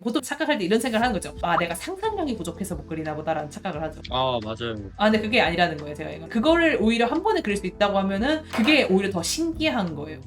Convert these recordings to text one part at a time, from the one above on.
보통 착각할 때 이런 생각을 하는 거죠. 아, 내가 상상력이 부족해서 못 그리나 보다라는 착각을 하죠. 아, 맞아요. 아, 근데 그게 아니라는 거예요. 제가 이거 그거를 오히려 한 번에 그릴 수 있다고 하면은 그게 오히려 더 신기한 거예요.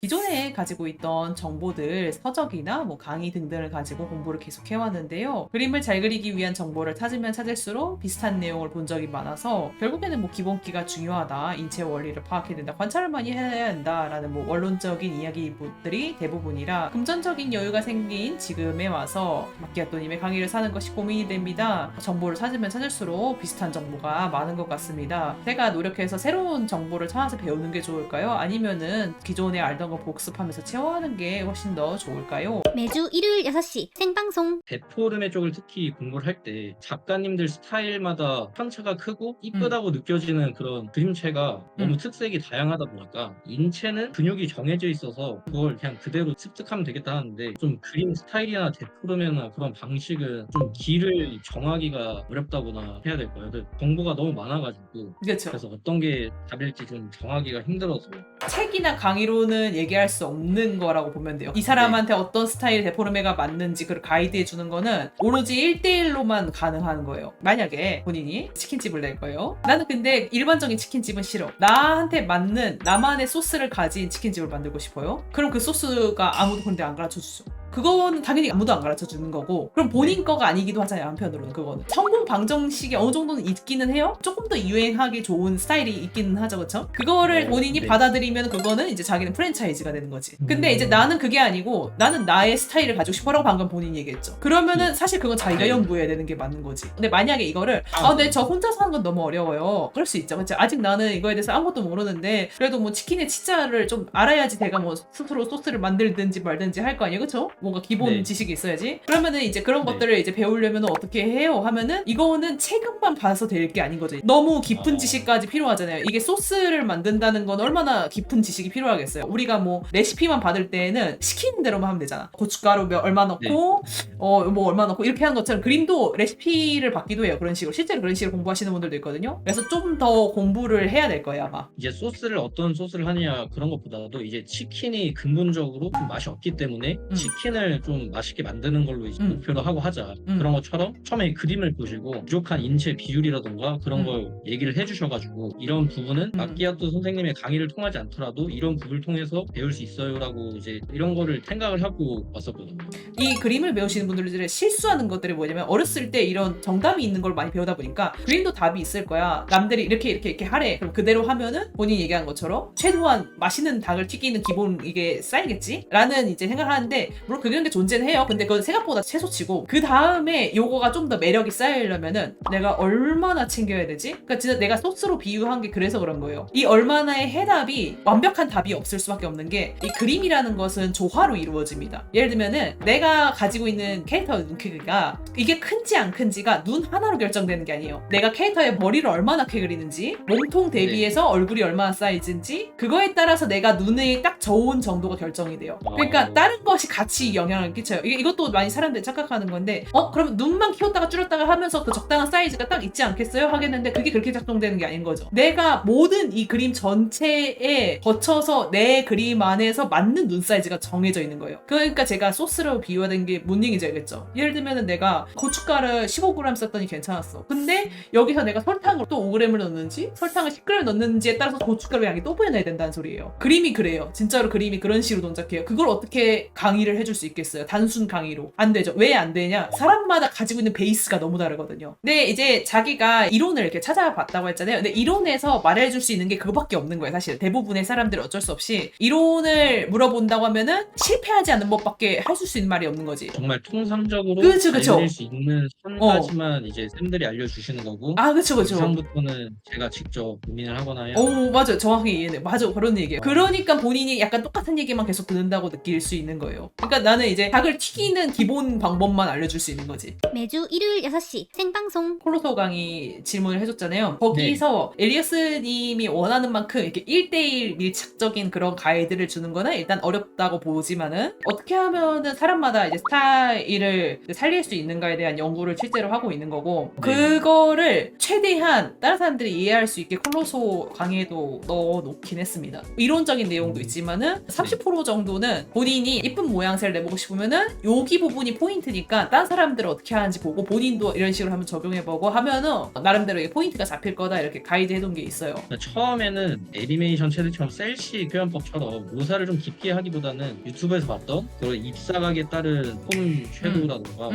기존에 가지고 있던 정보들, 서적이나 뭐 강의 등등을 가지고 공부를 계속 해왔는데요. 그림을 잘 그리기 위한 정보를 찾으면 찾을수록 비슷한 내용을 본 적이 많아서 결국에는 뭐 기본기가 중요하다, 인체 원리를 파악해야 된다, 관찰을 많이 해야 한다라는 뭐 원론적인 이야기들이 대부분이라 금전적인 여유가 생긴 지금에 와서 마키아토님의 강의를 사는 것이 고민이 됩니다. 정보를 찾으면 찾을수록 비슷한 정보가 많은 것 같습니다. 제가 노력해서 새로운 정보를 찾아서 배우는 게 좋을까요? 아니면은 기존에 알던 거 복습하면서 채워하는 게 훨씬 더 좋을까요? 매주 일요일 6시 생방송. 대포름의 쪽을 특히 공부를 할 때 작가님들 스타일마다 편차가 크고 이쁘다고 느껴지는 그런 그림체가 너무 특색이 다양하다 보니까 인체는 근육이 정해져 있어서 그걸 그냥 그대로 습득하면 되겠다 하는데 좀 그림 스타일이나 대포름이나 그런 방식은 좀 길을 정하기가 어렵다거나 해야 될까요? 정보가 너무 많아가지고 그렇죠. 그래서 어떤 게 답일지 좀 정하기가 힘들어서 책이나 강의로는 얘기할 수 없는 거라고 보면 돼요. 이 사람한테 어떤 스타일 데포르메가 맞는지 그걸 가이드해 주는 거는 오로지 1대1로만 가능한 거예요. 만약에 본인이 치킨집을 낼 거예요. 나는 근데 일반적인 치킨집은 싫어. 나한테 맞는 나만의 소스를 가진 치킨집을 만들고 싶어요. 그럼 그 소스가 아무도 근데 안 가르쳐 주죠. 그건 당연히 아무도 안 가르쳐 주는 거고, 그럼 본인 거가 아니기도 하잖아요. 한편으로는 그거는 성분 방정식이 어느 정도는 있기는 해요. 조금 더 유행하기 좋은 스타일이 있기는 하죠, 그렇죠? 그거를 본인이 받아들이면 그거는 이제 자기는 프랜차이즈가 되는 거지. 근데 이제 나는 그게 아니고 나는 나의 스타일을 가지고 싶어라고 방금 본인이 얘기했죠. 그러면은 사실 그건 자기가 연구해야 되는 게 맞는 거지. 근데 만약에 이거를 근데 저 혼자 사는 건 너무 어려워요. 그럴 수 있죠. 그렇죠? 아직 나는 이거에 대해서 아무것도 모르는데 그래도 뭐 치킨의 치자를 좀 알아야지 내가 뭐 스스로 소스를 만들든지 말든지 할 거 아니에요, 그렇죠? 뭔가 기본 지식이 있어야지. 그러면은 이제 그런 것들을 이제 배우려면 어떻게 해요? 하면은 이거는 책만 봐서 될 게 아닌 거죠. 너무 깊은 지식까지 필요하잖아요. 이게 소스를 만든다는 건 얼마나 깊은 지식이 필요하겠어요. 우리가 뭐 레시피만 받을 때는 시키는 대로만 하면 되잖아. 고춧가루 얼마 넣고 뭐 얼마 넣고 이렇게 하는 것처럼 그림도 레시피를 받기도 해요. 그런 식으로 실제로 그런 식으로 공부하시는 분들도 있거든요. 그래서 좀 더 공부를 해야 될 거예요, 아마. 이제 소스를 어떤 소스를 하느냐 그런 것보다도 이제 치킨이 근본적으로 좀 맛이 없기 때문에 치킨을 좀 맛있게 만드는 걸로 이제 목표로 하고 하자. 그런 것처럼 처음에 그림을 보시고 부족한 인체 비율이라던가 그런 걸 얘기를 해주셔가지고 이런 부분은 마키아토 선생님의 강의를 통하지 않더라도 이런 부분을 통해서 배울 수 있어요라고 이제 이런 거를 생각을 하고 왔었거든요. 이 그림을 배우시는 분들이 실수하는 것들이 뭐냐면 어렸을 때 이런 정답이 있는 걸 많이 배우다 보니까 그림도 답이 있을 거야. 남들이 이렇게 하래. 그럼 그대로 하면은 본인이 얘기한 것처럼 최소한 맛있는 닭을 튀기는 기본 이게 쌓이겠지? 라는 이제 생각을 하는데 물론 그런 게 존재는 해요. 근데 그건 생각보다 최소치고 그 다음에 요거가 좀 더 매력이 쌓이려면은 내가 얼마나 챙겨야 되지? 그러니까 진짜 내가 소스로 비유한 게 그래서 그런 거예요. 이 얼마나의 해답이 완벽한 답이 없을 수밖에 없는 게 이 그림이라는 것은 조화로 이루어집니다. 예를 들면은 내가 가지고 있는 캐릭터 눈 크기가 이게 큰지 안 큰지가 눈 하나로 결정되는 게 아니에요. 내가 캐릭터의 머리를 얼마나 크게 그리는지 몸통 대비해서 얼굴이 얼마나 사이즈인지 그거에 따라서 내가 눈에 딱 좋은 정도가 결정이 돼요. 그러니까 다른 것이 같이 영향을 끼쳐요. 이것도 많이 사람들이 착각하는 건데 그러면 눈만 키웠다가 줄였다가 하면서 그 적당한 사이즈가 딱 있지 않겠어요? 하겠는데 그게 그렇게 작동되는 게 아닌 거죠. 내가 모든 이 그림 전체에 거쳐서 내 그림 안에서 맞는 눈 사이즈가 정해져 있는 거예요. 그러니까 제가 소스로 비유하는 게 뭔 얘기인지 알겠죠? 예를 들면은 내가 고춧가루 15g 썼더니 괜찮았어. 근데 여기서 내가 설탕을 또 5g을 넣는지 설탕을 10g을 넣는지에 따라서 고춧가루 양이 또 변해야 된다는 소리예요. 그림이 그래요. 진짜로 그림이 그런 식으로 동작해요. 그걸 어떻게 강의를 해줄 수 있겠어요? 단순 강의로. 안 되죠. 왜 안 되냐? 사람마다 가지고 있는 베이스가 너무 다르거든요. 근데 이제 자기가 이론을 이렇게 찾아봤다고 했잖아요. 근데 이론에서 말해줄 수 있는 게 그거밖에 없는 거예요. 사실 대부분의 사람들은 어쩔 수 없이 이론을 물어본다고 하면은 실패하지 않는 법밖에 할 수 있는 말이 없는 거지. 정말 통상적으로 그쵸. 알릴 수 있는 선까지만 이제 쌤들이 알려주시는 거고 그쵸. 이상부터는 제가 직접 고민을 하거나 해야 맞아요. 정확히 이해네. 맞아. 그런 얘기예요. 그러니까 본인이 약간 똑같은 얘기만 계속 듣는다고 느낄 수 있는 거예요. 그러니까 나는 이제 닭을 튀기는 기본 방법만 알려줄 수 있는 거지. 매주 일요일 6시 생방송. 콜로소 강의 질문을 해줬잖아요. 거기서 엘리어스님이 원하는 만큼 이렇게 1대1 밀착적인 그런 가이드를 주는 거는 일단 어렵다고 보지만은 어떻게 하면은 사람마다 이제 스타일을 살릴 수 있는가에 대한 연구를 실제로 하고 있는 거고 그거를 최대한 다른 사람들이 이해할 수 있게 콜로소 강의에도 넣어놓긴 했습니다. 이론적인 내용도 있지만은 30% 정도는 본인이 이쁜 모양새를 내보고 싶으면은 여기 부분이 포인트니까 다른 사람들은 어떻게 하는지 보고 본인도 이런 식으로 한번 적용해보고 하면은 나름대로 이게 포인트가 잡힐 거다 이렇게 가이드 해둔 게 있어요. 처음에는 애니메이션 섀도우처럼 셀시 표현법처럼 묘사를 좀 깊게 하기보다는 유튜브에서 봤던 그런 잎사각에 따른 폼 섀도우라던가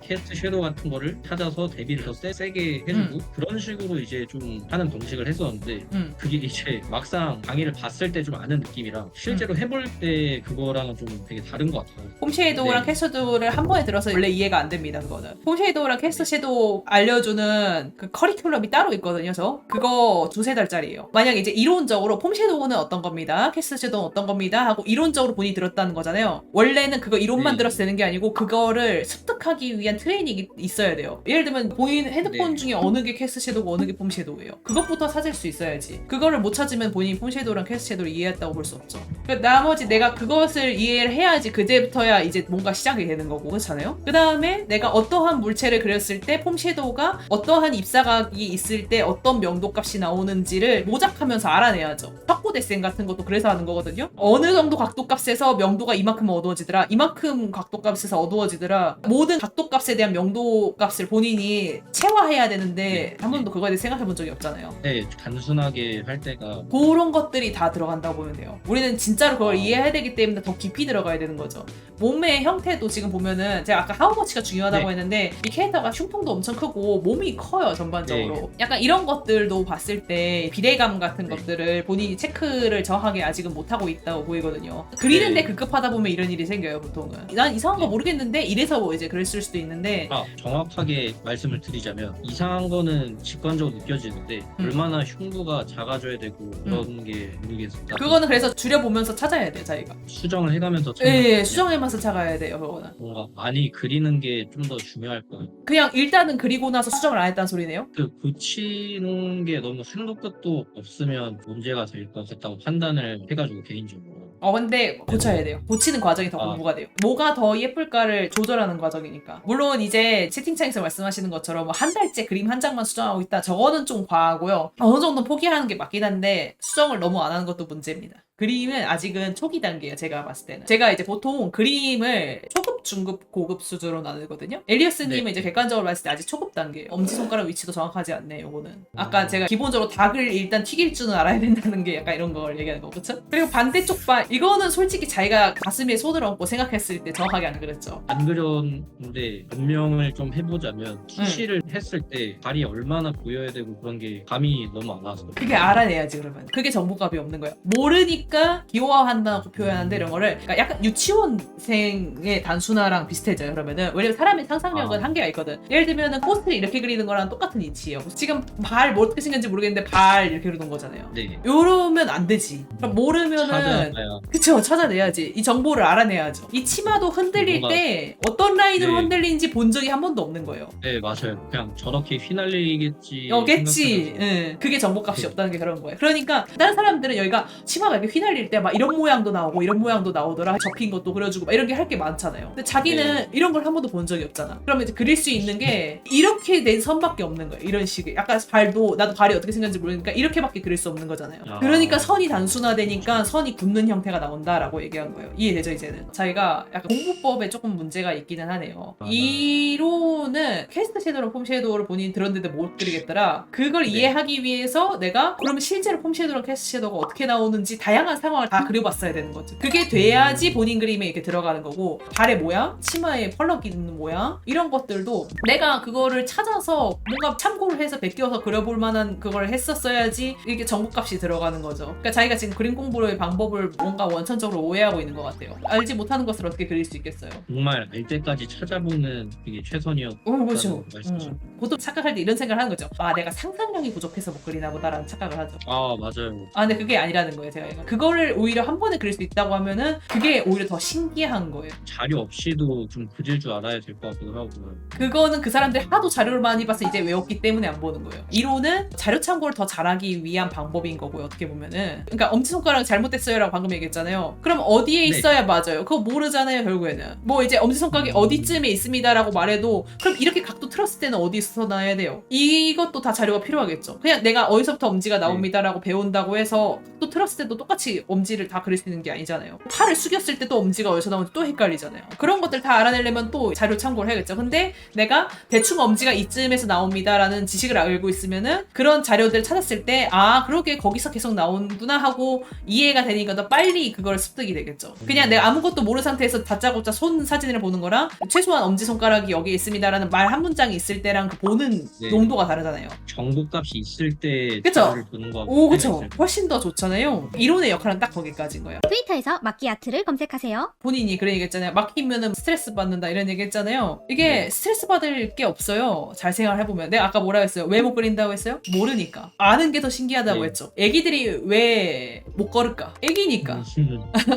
캐스트 섀도우 같은 거를 찾아서 대비를 더 세게 해주고 그런 식으로 이제 좀 하는 방식을 했었는데 그게 이제 막상 강의를 봤을 때 좀 아는 느낌이랑 실제로 해볼 때 그거랑은 좀 되게 다른 것 같아요. 폼 섀도우랑 캐스트 섀도우를 한 번에 들어서 원래 이해가 안 됩니다. 그거는 폼 섀도우랑 캐스트 섀도우 알려주는 그 커리큘럼이 따로 있거든요. 그거 2-3달짜리예요. 만약에 이제 이론적으로 폼 섀도우는 어떤 겁니다, 캐스트 섀도우는 어떤 겁니다 하고 이론적으로 본인이 들었다는 거잖아요. 원래는 그거 이론만 들었을 되는 게 아니고 그거를 습득하기 위한 트레이닝이 있어야 돼요. 예를 들면 본인 핸드폰 중에 어느 게 캐스트 섀도우고 어느 게 폼 섀도우예요. 그것부터 찾을 수 있어야지. 그거를 못 찾으면 본인이 폼 섀도우랑 캐스트 섀도우를 이해했다고 볼 수 없죠. 그러니까 나머지 내가 그것을 이해를 해야지 그제부터야 이제 뭔가 시작이 되는 거고, 그렇잖아요. 그 다음에 내가 어떠한 물체를 그렸을 때 폼 섀도우가 어떠한 잎사각이 있을 때 어떤 명도 값이 나오는지를 모작하면서 알아내야죠. 척구 데센 같은 것도 그래서 하는 거거든요. 어느 정도 각도 값에서 명도가 이만큼 어두워지더라, 이만큼 각도 값에서 어두워지더라, 모든 각도 값에 대한 명도 값을 본인이 체화해야 되는데 한 번도 그거에 대해 생각해 본 적이 없잖아요. 네, 단순하게 할 때가 그런 것들이 다 들어간다고 보면 돼요. 우리는 진짜로 그걸 이해해야 되기 때문에 더 깊이 들어가야 되는 거죠. 몸의 형태도 지금 보면은 제가 아까 하우머치가 중요하다고 했는데 이 캐릭터가 흉통도 엄청 크고 몸이 커요, 전반적으로. 약간 이런 것들도 봤을 때 비례감 같은 것들을 본인이 체크를 정확하게 아직은 못하고 있다고 보이거든요. 그리는데 급급하다 보면 이런 일이 생겨요, 보통은. 난 이상한 거 모르겠는데 이래서 뭐 이제 그랬을 수도 있는데 정확하게 말씀을 드리자면 이상한 거는 직관적으로 느껴지는데 얼마나 흉부가 작아져야 되고 그런 게 모르겠어요. 그거는 그래서 줄여보면서 찾아야 돼요, 자기가. 수정을 해가면서 예, 수정해면서 찾아야 돼요, 그거는. 뭔가 많이 그리는 게 좀 더 중요할 거예요. 그냥 일단은 그리고 나서 수정을 안 했다는 소리네요? 그 고치는 게 너무 한도 끝도 없으면 문제가 될 것 같다고 판단을 해가지고 개인적으로. 근데 고쳐야 돼요. 고치는 과정이 더 공부가 돼요. 뭐가 더 예쁠까를 조절하는 과정이니까. 물론 이제 채팅창에서 말씀하시는 것처럼 뭐 한 달째 그림 한 장만 수정하고 있다, 저거는 좀 과하고요. 어느 정도 포기하는 게 맞긴 한데 수정을 너무 안 하는 것도 문제입니다. 그림은 아직은 초기 단계예요, 제가 봤을 때는. 제가 이제 보통 그림을 초급, 중급, 고급 수준으로 나누거든요. 엘리어스님은 이제 객관적으로 봤을 때 아직 초급 단계예요. 엄지손가락 위치도 정확하지 않네, 요거는. 아까 제가 기본적으로 닭을 일단 튀길 줄은 알아야 된다는 게 약간 이런 걸 얘기하는 거, 그쵸? 그리고 반대쪽 발, 이거는 솔직히 자기가 가슴에 손을 얹고 생각했을 때 정확하게 안 그렸죠. 안 그렸는데 변명을 좀 해보자면 푸시를 했을 때 발이 얼마나 보여야 되고 그런 게 감이 너무 안 와서. 그게 알아내야지. 그러면 그게 정보값이 없는 거예요. 모르니까 귀여워한다고 표현하는데 이런 거를, 그러니까 약간 유치원생의 단순화랑 비슷해져요. 그러면은 왜냐면 사람의 상상력은 한계가 있거든. 예를 들면은 꽃을 이렇게 그리는 거랑 똑같은 이치예요. 지금 발 뭐 어떻게 생겼는지 모르겠는데 발 이렇게 그리는 거잖아요. 네. 요러면 안 되지. 그럼 모르면은 찾아봐야. 그쵸, 찾아내야지. 이 정보를 알아내야죠. 이 치마도 흔들릴 때 어떤 라인으로 흔들리는지 본 적이 한 번도 없는 거예요. 네, 맞아요. 그냥 저렇게 휘날리겠지. 겠지. 응. 그게 정보값이 없다는 게 그런 거예요. 그러니까 다른 사람들은 여기가 치마가 이렇게 휘날릴 때 막 이런 모양도 나오고 이런 모양도 나오더라, 접힌 것도 그려주고 막 이런 게 할 게 많잖아요. 근데 자기는 이런 걸 한 번도 본 적이 없잖아. 그러면 이제 그릴 수 있는 게 이렇게 된 선밖에 없는 거예요. 이런 식의. 약간 발도 나도 발이 어떻게 생겼는지 모르니까 이렇게밖에 그릴 수 없는 거잖아요. 그러니까 선이 단순화되니까 선이 굳는 형태가 나온다라고 얘기한 거예요. 이해되죠, 이제는? 자기가 약간 공부법에 조금 문제가 있기는 하네요. 이론은 캐스트 섀도우랑 폼 섀도우를 본인이 들었는데 못 그리겠더라. 그걸 이해하기 위해서 내가 그러면 실제로 폼 섀도우랑 캐스트 섀도우가 어떻게 나오는지 다양한 상황을 다 그려봤어야 되는 거죠. 그게 돼야지 본인 그림에 이렇게 들어가는 거고, 발의 모양, 치마에 펄럭 있는 모양, 이런 것들도 내가 그거를 찾아서 뭔가 참고를 해서 베껴서 그려볼 만한 그걸 했었어야지 이게 정보값이 들어가는 거죠. 그러니까 자기가 지금 그림 공부의 방법을 뭔가 원천적으로 오해하고 있는 것 같아요. 알지 못하는 것을 어떻게 그릴 수 있겠어요? 정말 알 때까지 찾아보는 그게 최선이었다는 그렇죠. 말씀이죠. 보통 착각할 때 이런 생각을 하는 거죠. 내가 상상력이 부족해서 못 그리나 보다라는 착각을 하죠. 맞아요. 근데 그게 아니라는 거예요, 제가. 그거를 오히려 한 번에 그릴 수 있다고 하면은 그게 오히려 더 신기한 거예요. 자료 없이도 좀 그릴 줄 알아야 될 것 같기도 하고. 그거는 그 사람들이 하도 자료를 많이 봐서 이제 외웠기 때문에 안 보는 거예요. 이론은 자료 참고를 더 잘하기 위한 방법인 거고요. 어떻게 보면은. 그러니까 엄지손가락 잘못됐어요라고 방금 얘기했잖아요. 그럼 어디에 네. 있어야 맞아요? 그거 모르잖아요, 결국에는. 뭐 이제 엄지손가락이 어디쯤에 있습니다라고 말해도 그럼 이렇게 각도 틀었을 때는 어디서 놔야 돼요? 이것도 다 자료가 필요하겠죠. 그냥 내가 어디서부터 엄지가 나옵니다라고 배운다고 해서 또 틀었을 때도 똑같이 엄지를 다 그릴 수 있는 게 아니잖아요. 팔을 숙였을 때 또 엄지가 어디서 나오는지 또 헷갈리잖아요. 그런 것들 다 알아내려면 또 자료 참고를 해야겠죠. 근데 내가 대충 엄지가 이쯤에서 나옵니다라는 지식을 알고 있으면은 그런 자료들 찾았을 때 아 그러게 거기서 계속 나오는구나 하고 이해가 되니까 더 빨리 그걸 습득이 되겠죠. 그냥 내가 아무것도 모르는 상태에서 다짜고짜 손 사진을 보는 거랑 최소한 엄지손가락이 여기에 있습니다라는 말 한 문장이 있을 때랑 그 보는 네. 농도가 다르잖아요. 정보값이 있을 때 그쵸? 자료를 보는 거. 오 그쵸. 훨씬 더 좋잖아요. 이론의 역할은 딱 거기까지인 거예요. 트위터에서 마끼아트를 검색하세요. 본인이 그런 얘기 했잖아요. 막히면은 스트레스 받는다 이런 얘기 했잖아요. 이게 네. 스트레스 받을 게 없어요. 잘 생각해보면. 내가 아까 뭐라 했어요? 왜 못 그린다고 했어요? 모르니까. 아는 게 더 신기하다고 네. 했죠. 애기들이 왜 못 걸을까? 애기니까.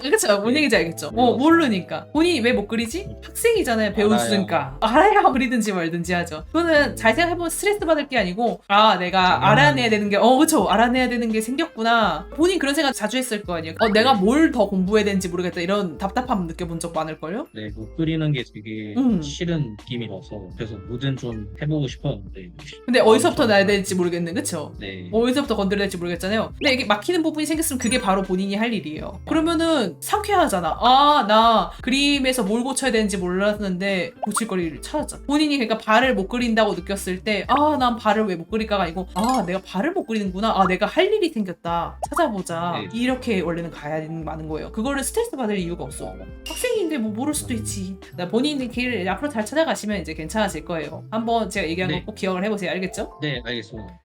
그쵸? 뭔 네. 얘기인지 알겠죠? 몰라서. 모르니까. 본인이 왜 못 그리지? 학생이잖아요. 배우니까. 알아야 그리든지 말든지 하죠. 그거는 잘 생각해보면 스트레스 받을 게 아니고 아 내가 알아내야 되는 게 그쵸. 알아내야 되는 게 생겼구나. 본인 그런 생각 자주 했을 거 아니에요. 내가 뭘 더 공부해야 되는지 모르겠다. 이런 답답함 느껴본 적 많을걸요? 네, 못 그리는 게 되게 음. 싫은 느낌이라서 그래서 뭐든 좀 해보고 싶었는데. 근데 어디서부터 놔야 될지 모르겠네. 그쵸? 네. 어디서부터 건드려야 될지 모르겠잖아요. 근데 이게 막히는 부분이 생겼으면 그게 바로 본인이 할 일이에요. 그러면은 상쾌하잖아. 아, 나 그림에서 뭘 고쳐야 되는지 몰랐는데 고칠 거리를 찾았잖아. 본인이 그러니까 발을 못 그린다고 느꼈을 때 아, 난 발을 왜 못 그릴까가 아니고 아, 내가 발을 못 그리는구나. 아, 내가 할 일이 생겼다. 찾아보자. 네. 이렇게 원래는 가야 많은 거예요. 그거를 스트레스 받을 이유가 없어. 학생인데 뭐 모를 수도 있지. 본인이 길 앞으로 잘 찾아가시면 이제 괜찮아질 거예요. 한번 제가 얘기한 네. 거 꼭 기억을 해보세요. 알겠죠? 네, 알겠습니다.